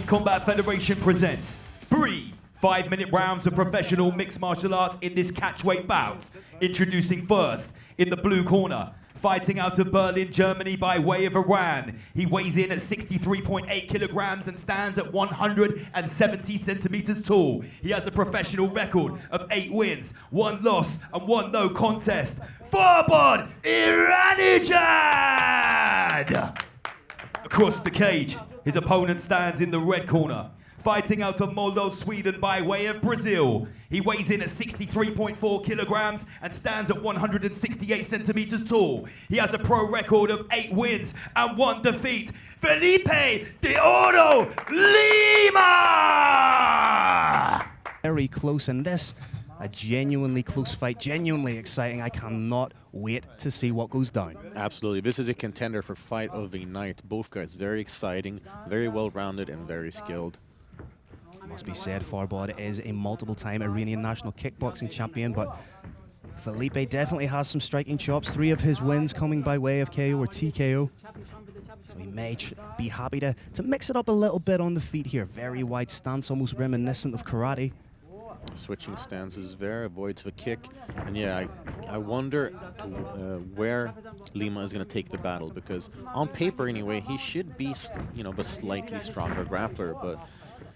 Street Combat Federation presents 3 5-minute rounds of professional mixed martial arts in this catchweight bout. Introducing first, in the blue corner, fighting out of Berlin, Germany by way of Iran. He weighs in at 63.8 kilograms and stands at 170 centimeters tall. He has a professional record of 8 wins, 1 loss and 1 no contest. Farbod Irannejad! Across the cage, his opponent stands in the red corner. Fighting out of Moldo, Sweden by way of Brazil. He weighs in at 63.4 kilograms and stands at 168 centimeters tall. He has a pro record of 8 wins and 1 defeat. Felipe de Oro Lima! Very close in this. A genuinely close fight, genuinely exciting. I cannot wait to see what goes down. Absolutely. This is a contender for fight of the night. Both guys very exciting, very well-rounded, and very skilled. Must be said, Farbod is a multiple-time Iranian national kickboxing champion, but Felipe definitely has some striking chops. 3 of his wins coming by way of KO or TKO. So he may be happy to mix it up a little bit on the feet here. Very wide stance, almost reminiscent of karate. Switching stances there, avoids the kick. And yeah, I wonder where Lima is going to take the battle, because on paper anyway, he should be, the slightly stronger grappler, but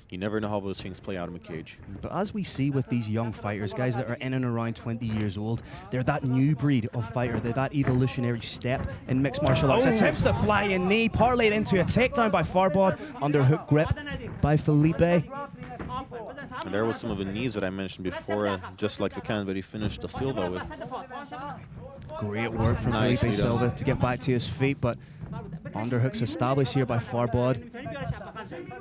you never know how those things play out in the cage. But as we see with these young fighters, guys that are in and around 20 years old, they're that new breed of fighter. They're that evolutionary step in mixed martial arts. Attempts to fly in knee, parlayed into a takedown by Farbod, underhook grip by Felipe. And there was some of the knees that I mentioned before, just like the kind that he finished Da Silva with. Great work from Felipe Silva to get back to his feet, but underhooks established here by Farbod.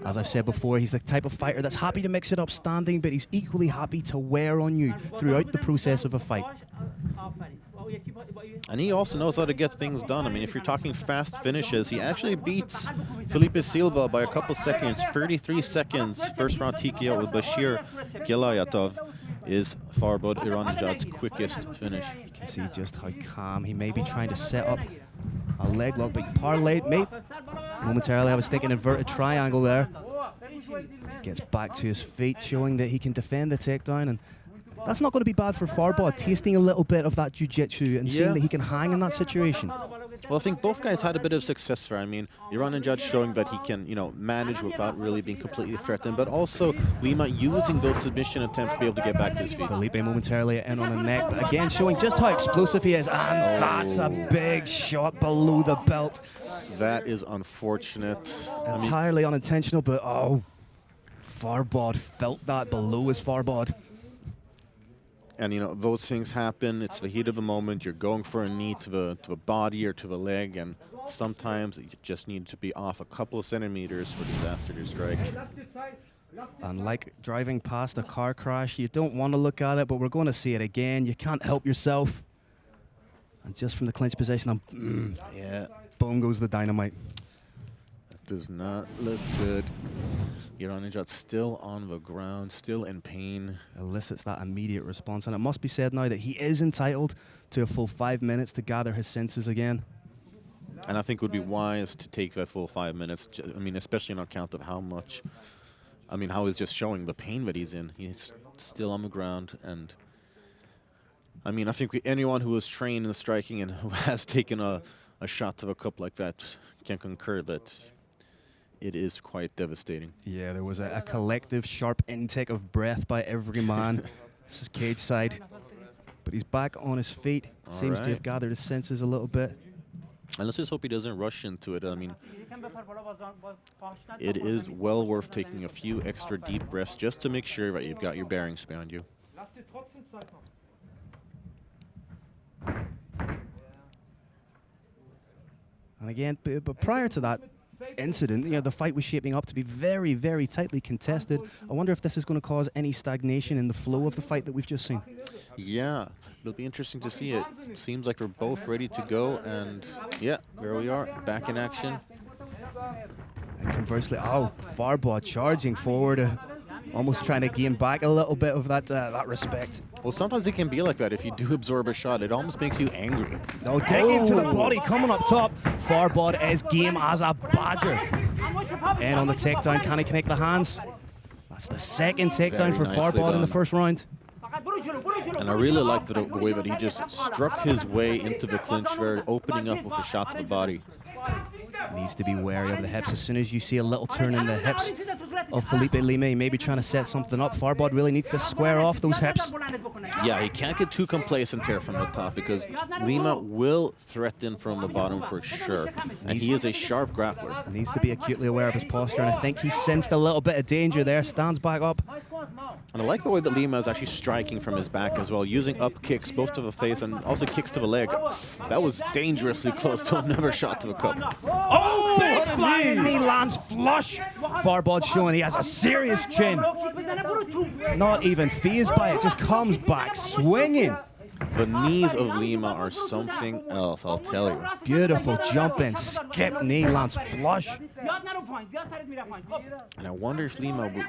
As I've said before, he's the type of fighter that's happy to mix it up standing, but he's equally happy to wear on you throughout the process of a fight. And he also knows how to get things done. I mean, if you're talking fast finishes, he actually beats Felipe Silva by a couple seconds, 33 seconds. First round TKO with Bashir Gilayatov is Farbod Irannejad's quickest finish. You can see just how calm he may be trying to set up a leg lock, but parlayed, mate. Momentarily, I was thinking inverted triangle there. Gets back to his feet, showing that he can defend the takedown, and that's not going to be bad for Farbod, tasting a little bit of that jiu-jitsu and seeing that he can hang in that situation. Well, I think both guys had a bit of success there. I mean, Irannejad showing that he can, manage without really being completely threatened, but also Lima using those submission attempts to be able to get back to his feet. Felipe momentarily in on the neck, but again showing just how explosive he is, and that's a big shot below the belt. That is unfortunate. Entirely unintentional, but Farbod felt that below his Farbod. And those things happen. It's the heat of the moment. You're going for a knee to the body or to the leg, and sometimes you just need to be off a couple of centimeters for disaster to strike. And like driving past a car crash, you don't want to look at it, but we're going to see it again. You can't help yourself. And just from the clinch position, yeah, boom goes the dynamite. That does not look good. Irannejad still on the ground, still in pain. Elicits that immediate response, and it must be said now that he is entitled to a full 5 minutes to gather his senses again. And I think it would be wise to take that full 5 minutes, especially on account of how he's just showing the pain that he's in. He's still on the ground, and I think anyone who is trained in striking and who has taken a shot to the cup like that can concur that it is quite devastating. Yeah, there was a collective sharp intake of breath by every man. This is cage side. But he's back on his feet. Seems to have gathered his senses a little bit. And let's just hope he doesn't rush into it. It is well worth taking a few extra deep breaths just to make sure that you've got your bearings behind you. And again, but prior to that incident, the fight was shaping up to be very, very tightly contested. I wonder if this is going to cause any stagnation in the flow of the fight that we've just seen. Yeah, it'll be interesting to see. It seems like we're both ready to go, and yeah, there we are, back in action. And conversely, Farbod charging forward. Almost trying to gain back a little bit of that respect. Well, sometimes it can be like that. If you do absorb a shot, it almost makes you angry. No, dig into the body, coming up top. Farbod is game as a badger. And on the takedown, can he connect the hands? That's the second takedown for Farbod in the first round. And I really like the way that he just struck his way into the clinch, there, opening up with a shot to the body. Needs to be wary of the hips. As soon as you see a little turn in the hips of Felipe Lima, he may be trying to set something up. Farbod really needs to square off those hips. Yeah, he can't get too complacent here from the top because Lima will threaten from the bottom for sure. And he is a sharp grappler. Needs to be acutely aware of his posture, and I think he sensed a little bit of danger there. Stands back up. And I like the way that Lima is actually striking from his back as well, using up kicks both to the face and also kicks to the leg. That was dangerously close to another shot to the cup. Oh, big flying knee lands flush. Farbod showing he has a serious chin. Not even phased by it, just comes back swinging. The knees of Lima are something else, I'll tell you. Beautiful jump in, skip knee lands flush. And I wonder if Lima would,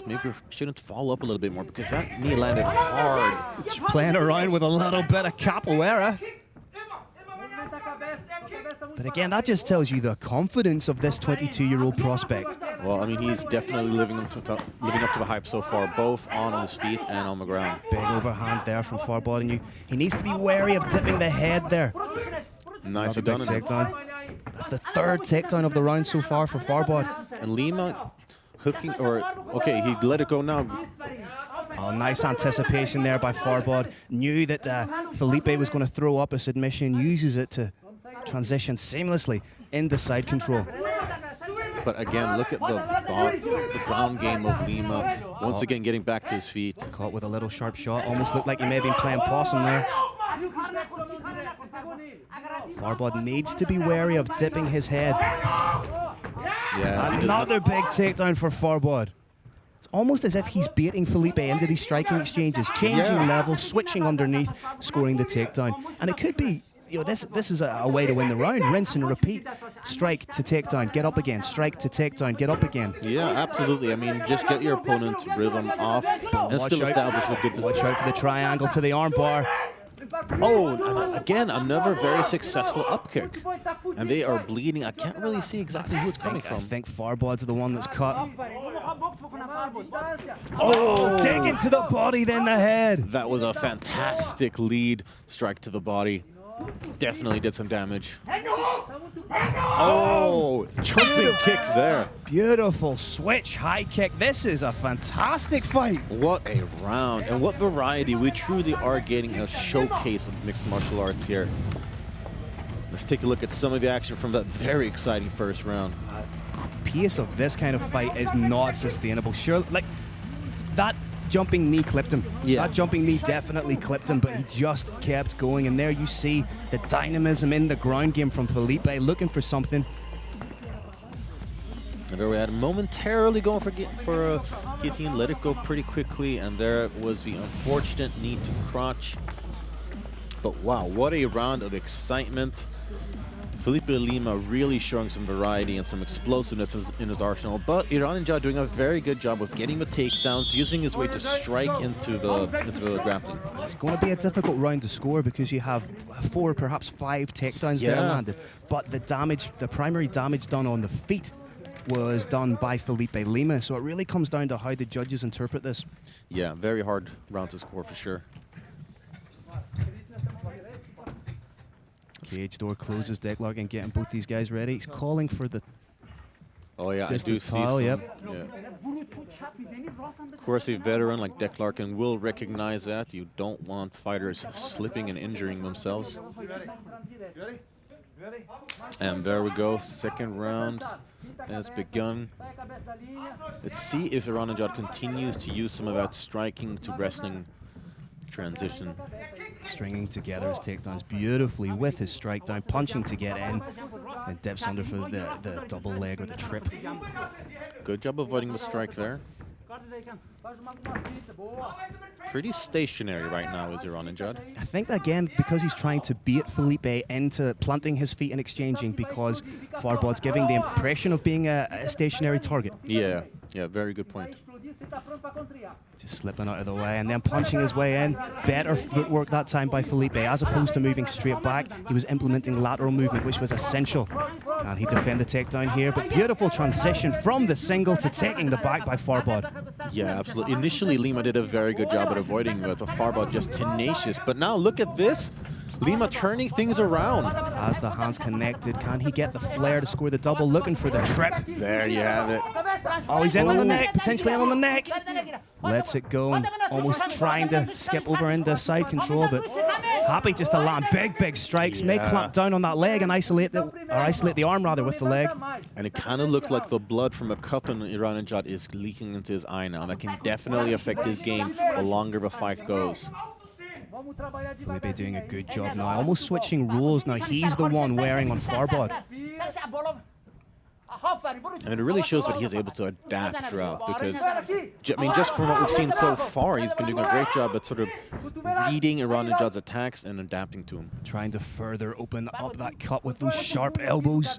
maybe shouldn't follow up a little bit more because that knee landed hard. Just playing around with a little bit of capoeira. But again, that just tells you the confidence of this 22-year-old prospect. Well, I mean, he's definitely living up to the hype so far, both on his feet and on the ground. Big overhand there from Farbod, and he needs to be wary of dipping the head there. Nice big takedown. That's the third takedown of the round so far for Farbod. And Lima hooking, okay, he let it go now. Oh, nice anticipation there by Farbod. Knew that Felipe was going to throw up a submission, uses it to transition seamlessly into side control. But again, look at the ground game of Lima. Once again, getting back to his feet. Caught with a little sharp shot. Almost looked like he may have been playing possum there. Farbod needs to be wary of dipping his head. Yeah, another big takedown for Farbod. It's almost as if he's baiting Felipe into these striking exchanges, changing level, switching underneath, scoring the takedown. And it could be, this is a way to win the round. Rinse and repeat. Strike to takedown, get up again. Strike to takedown, get up again. Yeah, absolutely. I mean, just get your opponent's rhythm off and still establish a good position. Watch out for the triangle to the armbar. Oh, and again, another very successful up kick. And they are bleeding. I can't really see exactly who it's coming from. I think Farbod's the one that's cut. Oh, dig into the body, then the head. That was a fantastic lead strike to the body. Definitely did some damage. Oh, jumping kick there. Beautiful switch, high kick. This is a fantastic fight. What a round, and what variety. We truly are getting a showcase of mixed martial arts here. Let's take a look at some of the action from that very exciting first round. Pace of this kind of fight is not sustainable. Sure, like that jumping knee clipped him. Yeah. That jumping knee definitely clipped him, but he just kept going. And there you see the dynamism in the ground game from Felipe, looking for something. And there we had momentarily going for guillotine, let it go pretty quickly, and there was the unfortunate knee to crotch. But wow, what a round of excitement. Felipe Lima really showing some variety and some explosiveness in his arsenal, but Irannejad doing a very good job of getting the takedowns, using his way to strike into the grappling. It's going to be a difficult round to score because you have 4, perhaps 5 takedowns there landed. But the primary damage done on the feet was done by Felipe Lima, so it really comes down to how the judges interpret this. Yeah, very hard round to score for sure. Cage door closes, Decklark, and getting both these guys ready. He's calling for the... Oh yeah, just I do the tile, see some, yep. Yeah. Of course, a veteran like Decklark will recognize that. You don't want fighters slipping and injuring themselves. And there we go, second round has begun. Let's see if Irannejad continues to use some of that striking to wrestling transition. Stringing together his takedowns beautifully with his strike down, punching to get in, and dips under for the double leg or the trip. Good job avoiding the strike there. Pretty stationary right now is Irannejad. I think, again, because he's trying to bait Felipe into planting his feet and exchanging, because Farbod's giving the impression of being a stationary target. Yeah, very good point. Just slipping out of the way and then punching his way in. Better footwork that time by Felipe. As opposed to moving straight back, he was implementing lateral movement, which was essential. Can he defend the takedown here? But beautiful transition from the single to taking the back by Farbod. Yeah, absolutely. Initially, Lima did a very good job at avoiding it, but Farbod just tenacious. But now look at this. Lima turning things around. As the hands connected, can he get the flare to score the double? Looking for the trip. There you have it. Oh, he's in on the neck, potentially in on the neck. Lets it go and almost trying to skip over into side control, but happy just to land big strikes. May clamp down on that leg and isolate the arm rather with the leg. And it kind of looks like the blood from a cut on Irannejad is leaking into his eye now. That can definitely affect his game the longer the fight goes. Felipe doing a good job now, almost switching roles now. He's the one wearing on Farbod. And it really shows that he is able to adapt throughout because, I mean, just from what we've seen so far, he's been doing a great job at sort of reading Irannejad's attacks and adapting to him. Trying to further open up that cut with those sharp elbows.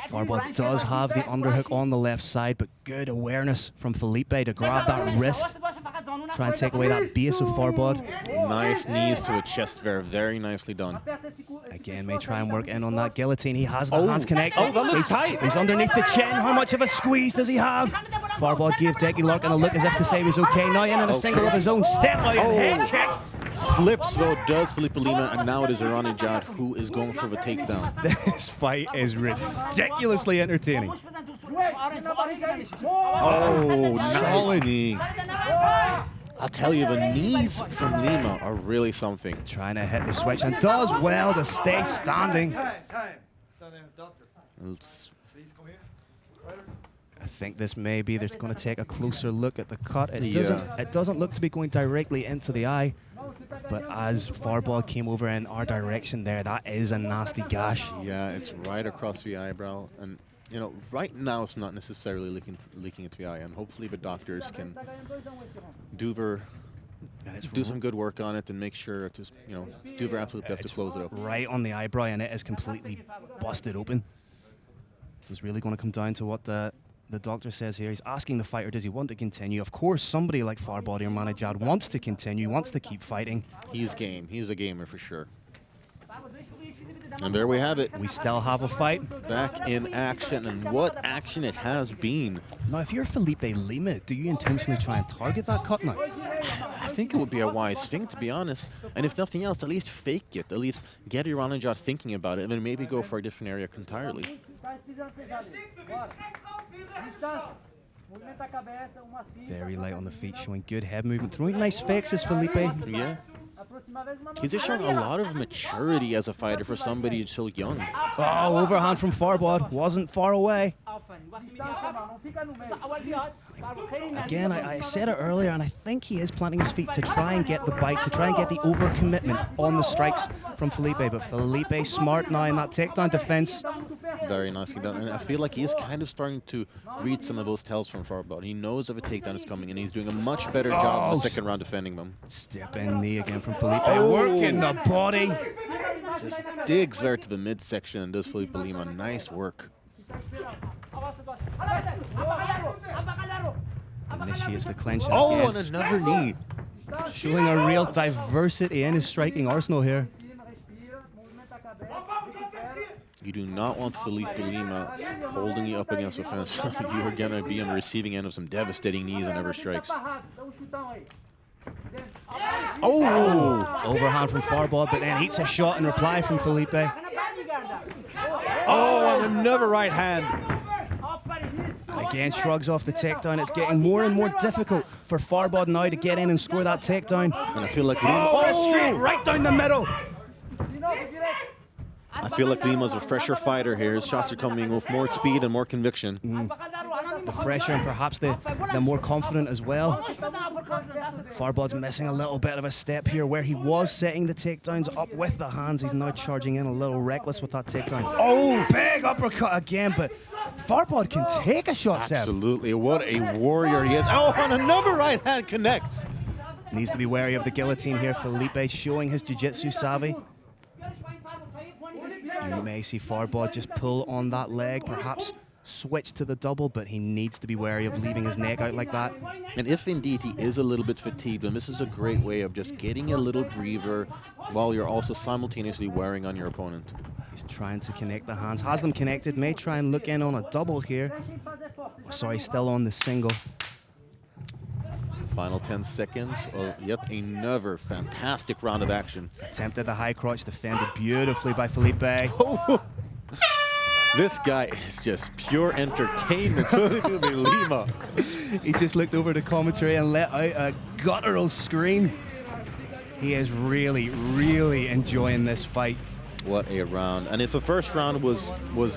Farbod does have the underhook on the left side, but good awareness from Felipe to grab that wrist. Try and take away that base of Farbod. Nice knees to a chest, very nicely done. Again, may try and work in on that guillotine. He has the hands connected. Oh, that looks tight. He's underneath the chin. How much of a squeeze does he have? Farbod gave Decky Larkin a look as if to say he was okay. Now in a single of his own. Step out and head kick. Slips though does Felipe Lima, and now it is Irannejad who is going for the takedown. This fight is ridiculously entertaining. Oh, nice knee. I'll tell you, the knees from Lima are really something. Trying to hit the switch and does well to stay standing. I think this may be, they're going to take a closer look at the cut. It doesn't look to be going directly into the eye. But as Farbod came over in our direction there, that is a nasty gash. Yeah, it's right across the eyebrow. And, you know, right now it's not necessarily leaking into the eye. And hopefully the doctors can do some good work on it and make sure to, you know, do their absolute best to close it up. Right on the eyebrow, and it is completely busted open. This is really going to come down to what the doctor says here. He's asking the fighter, does he want to continue? Of course, somebody like Farbod or Irannejad wants to continue, wants to keep fighting. He's game. He's a gamer for sure. And there we have it. We still have a fight. Back in action, and what action it has been. Now, if you're Felipe Lima, do you intentionally try and target that cut now? I think it would be a wise thing, to be honest. And if nothing else, at least fake it. At least get Irannejad thinking about it, and then maybe go for a different area entirely. Very light on the feet, showing good head movement. Throwing nice fakes is Felipe. Yeah. He's just showing a lot of maturity as a fighter for somebody so young. Oh, overhand from Farbod. Wasn't far away. Again, I said it earlier, and I think he is planting his feet to try and get the bite, to try and get the overcommitment on the strikes from Felipe. But Felipe smart now in that takedown defense. Very nicely done. And I feel like he is kind of starting to read some of those tells from Farbod. He knows if a takedown is coming, and he's doing a much better job in the second round defending them. Step in knee again from Felipe. Working the body. Just digs there to the midsection and does Felipe Lima nice work. Initiates the clench again. Oh, and another knee. Showing a real diversity in his striking arsenal here. You do not want Felipe Lima holding you up against the fence. You are going to be on the receiving end of some devastating knees and every strikes. Oh! Overhand from Farbod, but then eats a shot in reply from Felipe. Oh, and another right hand. And again, shrugs off the takedown. It's getting more and more difficult for Farbod now to get in and score that takedown. And I feel like Lima... Oh, straight right down the middle. I feel like Lima's a fresher fighter here. His shots are coming with more speed and more conviction. The fresher and perhaps the more confident as well. Farbod's missing a little bit of a step here where he was setting the takedowns up with the hands. He's now charging in a little reckless with that takedown. Oh, big uppercut again, but Farbod can take a shot, Seb. Absolutely. What a warrior he is. Oh, and another right hand connects. Needs to be wary of the guillotine here. Felipe showing his jiu-jitsu savvy. You may see Farbod just pull on that leg, perhaps switch to the double, but he needs to be wary of leaving his neck out like that. And if indeed he is a little bit fatigued, then this is a great way of just getting a little breather while you're also simultaneously wearing on your opponent. He's trying to connect the hands, has them connected, may try and look in on a double here. Oh, sorry, still on the single. Final 10 seconds of yet another fantastic round of action. Attempted the high crotch, defended beautifully by Felipe. This guy is just pure entertainment. Felipe Lima. He just looked over the commentary and let out a guttural scream. He is really, really enjoying this fight. What a round. And if the first round was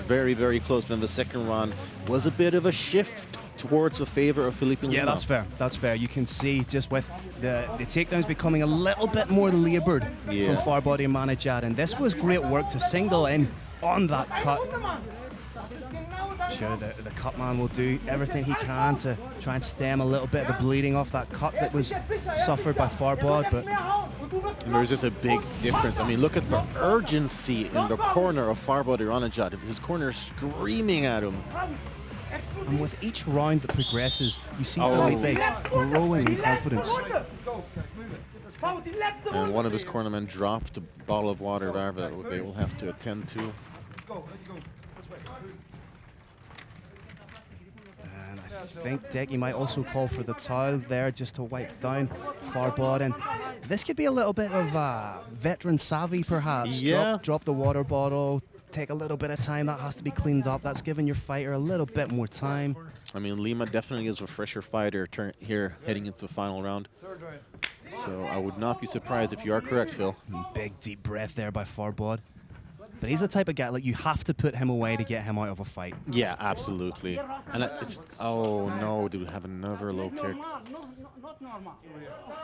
very, very close, then the second round was a bit of a shift towards the favor of Felipe Lima. Yeah, that's fair. That's fair. You can see just with the takedowns becoming a little bit more labored from Farbod and Irannejad. And this was great work to single in on that cut. I'm sure the cut man will do everything he can to try and stem a little bit of the bleeding off that cut that was suffered by Farbod. But and there's just a big difference. I mean, look at the urgency in the corner of Farbod Irannejad. His corner screaming at him. And with each round that progresses, you see Felipe growing in confidence. And one of his cornermen dropped a bottle of water there that they will have to attend to. And I think Decky might also call for the towel there just to wipe down Farbod. And this could be a little bit of veteran savvy, perhaps. Yeah. Drop the water bottle. Take a little bit of time. That has to be cleaned up. That's giving your fighter a little bit more time. I mean, Lima definitely is a fresher fighter here heading into the final round. So I would not be surprised if you are correct, Phil. Big deep breath there by Farbod. But he's the type of guy, like, you have to put him away to get him out of a fight. Yeah, absolutely. And it's, oh no, do we have another low kick?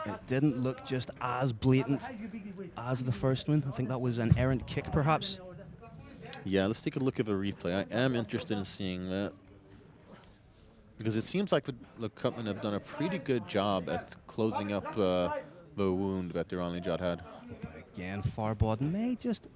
It didn't look just as blatant as the first one. I think that was an errant kick, perhaps. Yeah, let's take a look at the replay. I am interested in seeing that. Because it seems like the Cutmen have done a pretty good job at closing up the wound that Irannejad had. But again, Farbod may just,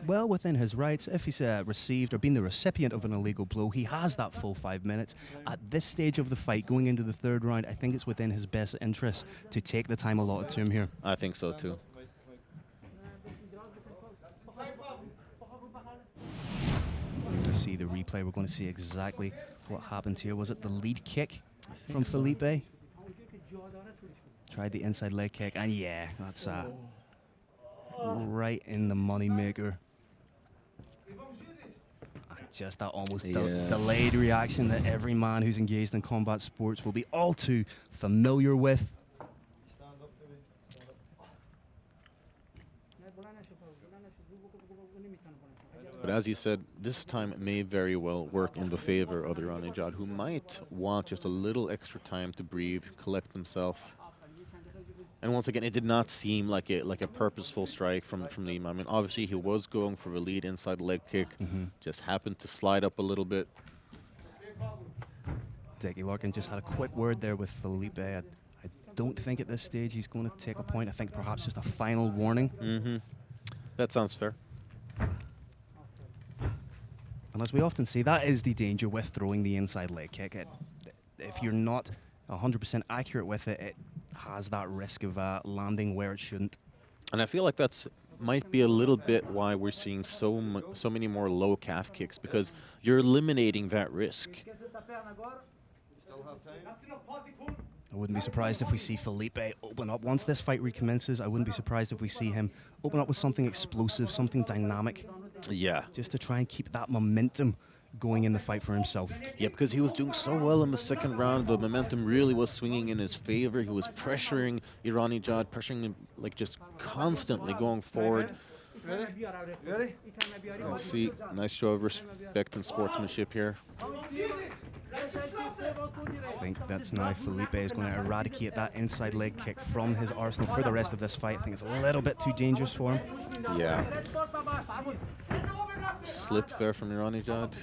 well within his rights, if he's received or been the recipient of an illegal blow, he has that full 5 minutes. At this stage of the fight, going into the third round, I think it's within his best interest to take the time allotted to him here. I think so too. See the replay, we're going to see exactly what happened here. Was it the lead kick from Felipe? Tried the inside leg kick, and yeah, that's right in the money maker. Just that almost delayed reaction that every man who's engaged in combat sports will be all too familiar with. But as you said, this time it may very well work in the favor of Irannejad, who might want just a little extra time to breathe, collect himself. And once again, it did not seem like a purposeful strike from Lima. I mean, obviously he was going for the lead inside leg kick, just happened to slide up a little bit. Decky Larkin just had a quick word there with Felipe. I don't think at this stage he's going to take a point. I think perhaps just a final warning. That sounds fair. And as we often see, that is the danger with throwing the inside leg kick. If you're not 100% accurate with it, it has that risk of landing where it shouldn't. And I feel like that's might be a little bit why we're seeing so many more low calf kicks, because you're eliminating that risk. I wouldn't be surprised if we see Felipe open up. Once this fight recommences, I wouldn't be surprised if we see him open up with something explosive, something dynamic. Yeah. Just to try and keep that momentum going in the fight for himself. Yeah, because he was doing so well in the second round. The momentum really was swinging in his favor. He was pressuring Irannejad, pressuring him, like, just constantly going forward. Ready? Let's see, nice show of respect and sportsmanship here. I think that's now Felipe is going to eradicate that inside leg kick from his arsenal for the rest of this fight. I think it's a little bit too dangerous for him. Yeah. Slip there from Irannejad.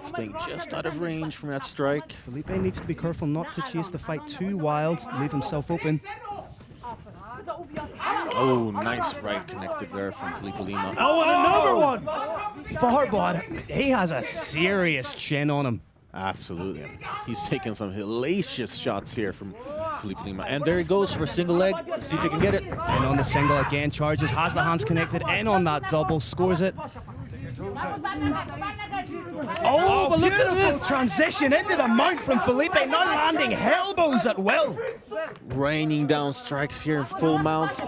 Staying just out of range from that strike. Felipe needs to be careful not to chase the fight too wild, leave himself open. Oh, nice right connected there from Felipe Lima. Oh, and another one! Farbod, he has a serious chin on him. Absolutely. He's taking some hellacious shots here from Felipe Lima. And there he goes for a single leg. Let's see if he can get it. And on the single again, charges, has the hands connected, and on that double, scores it. Oh, but look at this transition into the mount from Felipe, not landing elbows at will. Raining down strikes here in full mount.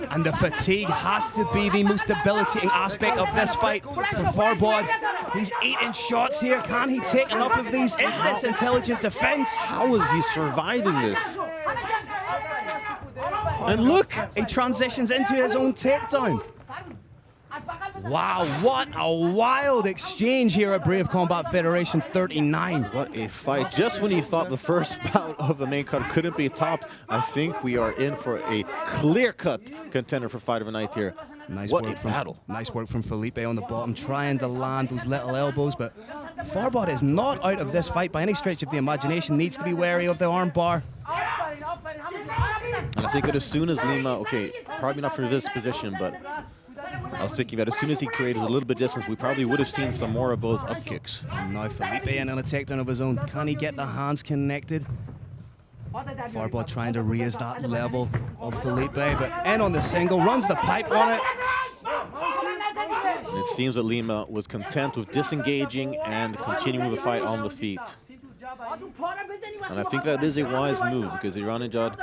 And the fatigue has to be the most debilitating aspect of this fight for Farbod. He's eating shots here. Can he take enough of these? Is this intelligent defense? How is he surviving this? And look, he transitions into his own takedown. Wow, what a wild exchange here at Brave Combat Federation 39. what a fight. Just when you thought the first bout of the main card couldn't be topped, I think we are in for a clear-cut contender for Fight of the Night here. Nice What work a from battle. Nice work from Felipe on the bottom, trying to land those little elbows, but Farbod is not out of this fight by any stretch of the imagination. Needs to be wary of the arm bar. And I think that as soon as Lima, okay, probably not from this position, but I was thinking that as soon as he created a little bit of distance, we probably would have seen some more of those up kicks. And now Felipe in on a takedown of his own. Can he get the hands connected? Farbod trying to raise that level of Felipe, but in on the single, runs the pipe on it. And it seems that Lima was content with disengaging and continuing the fight on the feet. And I think that is a wise move because Irannejad,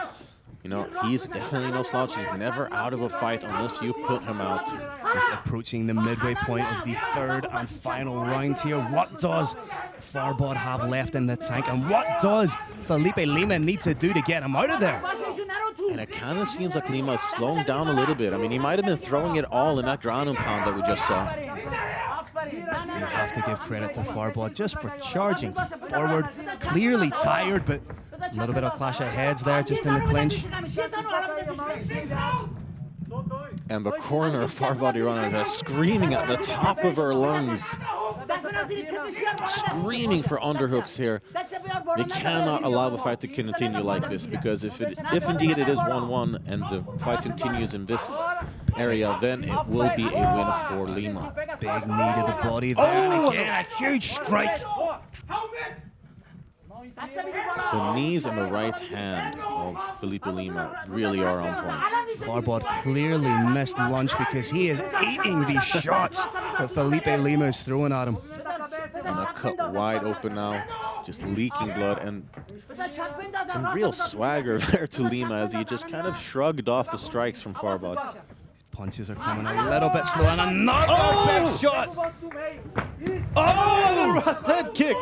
you know, he's definitely no slouch. He's never out of a fight unless you put him out. Just approaching the midway point of the third and final round here. What does Farbod have left in the tank? And what does Felipe Lima need to do to get him out of there? And it kind of seems like Lima is slowing down a little bit. I mean, he might have been throwing it all in that ground and pound that we just saw. You have to give credit to Farbod just for charging forward. Clearly tired, but a little bit of clash of heads there just in the clinch. And the corner of Farbod Irannejad screaming at the top of her lungs. Screaming for underhooks here. They cannot allow the fight to continue like this because if indeed it is 1-1 and the fight continues in this area, then it will be a win for Lima. Big knee to the body there, and again a huge strike. The knees and the right hand of Felipe Lima really are on point. Farbod clearly missed lunch because he is eating these shots that Felipe Lima is throwing at him. And a cut wide open now, just leaking blood, and some real swagger there to Lima as he just kind of shrugged off the strikes from Farbod. Punches are coming a little bit slow, and another big shot. Oh, the head kick!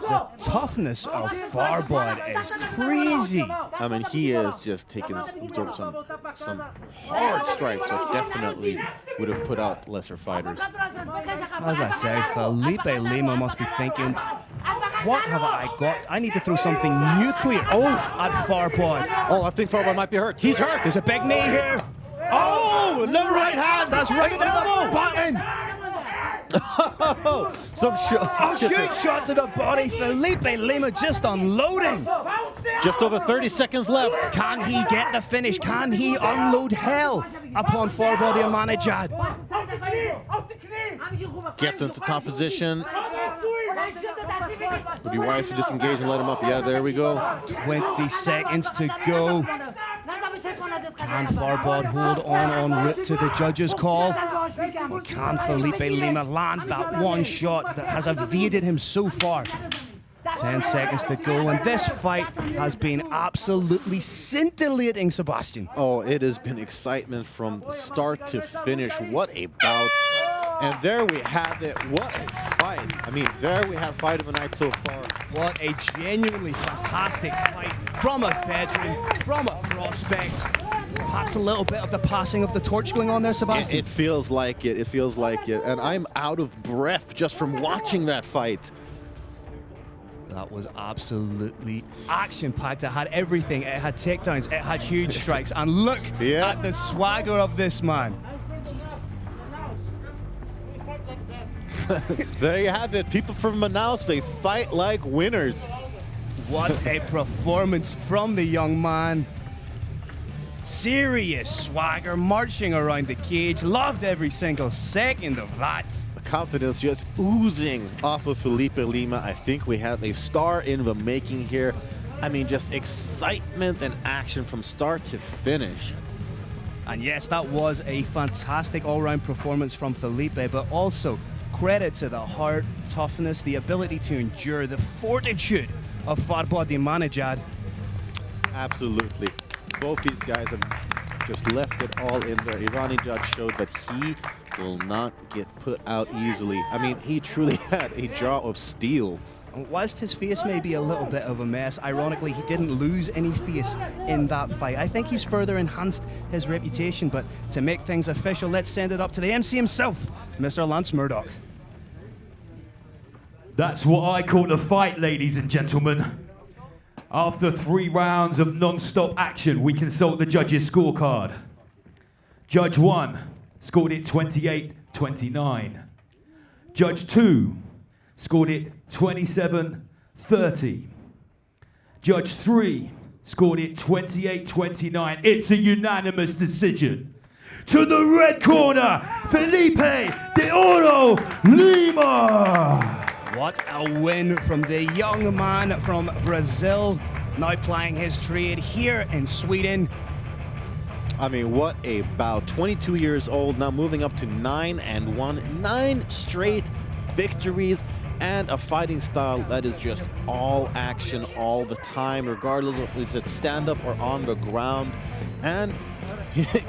The toughness of Farbod is crazy. I mean, he is just taking some hard strikes that definitely would have put out lesser fighters. As I say, Felipe Lima must be thinking, what have I got? I need to throw something nuclear at Farbod. Oh, I think Farbod might be hurt. He's hurt! There's a big knee here. Oh, the right hand. That's right in the button. Some shot. A huge shot to the body. Felipe Lima just unloading. Just over 30 seconds left. Can he get the finish? Can he unload hell upon Farbod Irannejad? Gets into top position. Would be wise to disengage and let him up. Yeah, there we go. 20 seconds to go. Can Farbod hold on en route to the judge's call? Or can Felipe Lima land that one shot that has evaded him so far? 10 seconds to go, and this fight has been absolutely scintillating, Sebastian. Oh, it has been excitement from start to finish. What a bout. And there we have it. What a fight. I mean, there we have Fight of the Night so far. What a genuinely fantastic fight from a veteran, from a prospect. Perhaps a little bit of the passing of the torch going on there, Sebastian. It feels like it. It feels like it. And I'm out of breath just from watching that fight. That was absolutely action-packed. It had everything. It had takedowns. It had huge strikes. And look at the swagger of this man. There you have it. People from Manaus, they fight like winners. What a performance from the young man. Serious swagger marching around the cage. Loved every single second of that. The confidence just oozing off of Felipe Lima. I think we have a star in the making here. I mean, just excitement and action from start to finish. And yes, that was a fantastic all-round performance from Felipe, but also credit to the heart, toughness, the ability to endure, the fortitude of Farbod Irannejad. Absolutely. Both these guys have just left it all in there. Irannejad showed that he will not get put out easily. I mean, he truly had a jaw of steel. Whilst his face may be a little bit of a mess, ironically, he didn't lose any face in that fight. I think he's further enhanced his reputation, but to make things official, let's send it up to the MC himself, Mr. Lance Murdoch. That's what I call a fight, ladies and gentlemen. After 3 rounds of non-stop action, we consult the judges' scorecard. Judge 1 scored it 28-29. Judge 2 scored it 27-30. Judge 3 scored it 28-29. It's a unanimous decision. To the red corner, Felipe de Oro Lima. What a win from the young man from Brazil, now plying his trade here in Sweden. I mean, what a bout. 22 years old, now moving up to 9-1. 9 straight victories and a fighting style that is just all action all the time, regardless of if it's stand-up or on the ground. And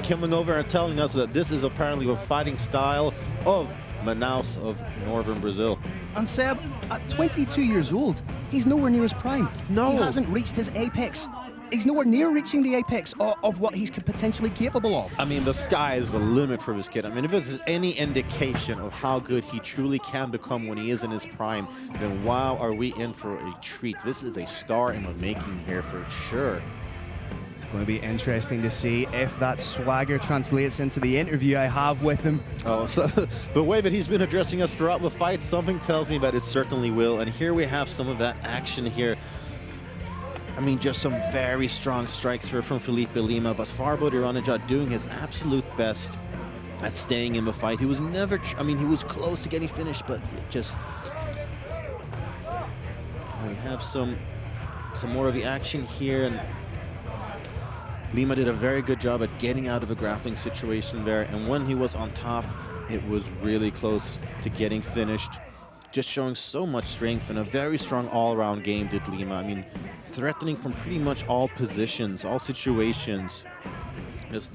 coming over and telling us that this is apparently a fighting style of Manaus of northern Brazil. And Seb, at 22 years old, he's nowhere near his prime. No. He hasn't reached his apex. He's nowhere near reaching the apex of what he's potentially capable of. I mean, the sky is the limit for this kid. I mean, if this is any indication of how good he truly can become when he is in his prime, then wow, are we in for a treat. This is a star in the making here for sure. It's going to be interesting to see if that swagger translates into the interview I have with him. Oh, so the way that he's been addressing us throughout the fight, something tells me that it certainly will. And here we have some of that action here. I mean, just some very strong strikes here from Felipe Lima, but Farbod Irannejad doing his absolute best at staying in the fight. He was never, I mean, he was close to getting finished, but it just... We have some more of the action here, and Lima did a very good job at getting out of a grappling situation there, and when he was on top, it was really close to getting finished. Just showing so much strength and a very strong all-around game did Lima. I mean, threatening from pretty much all positions, all situations. Just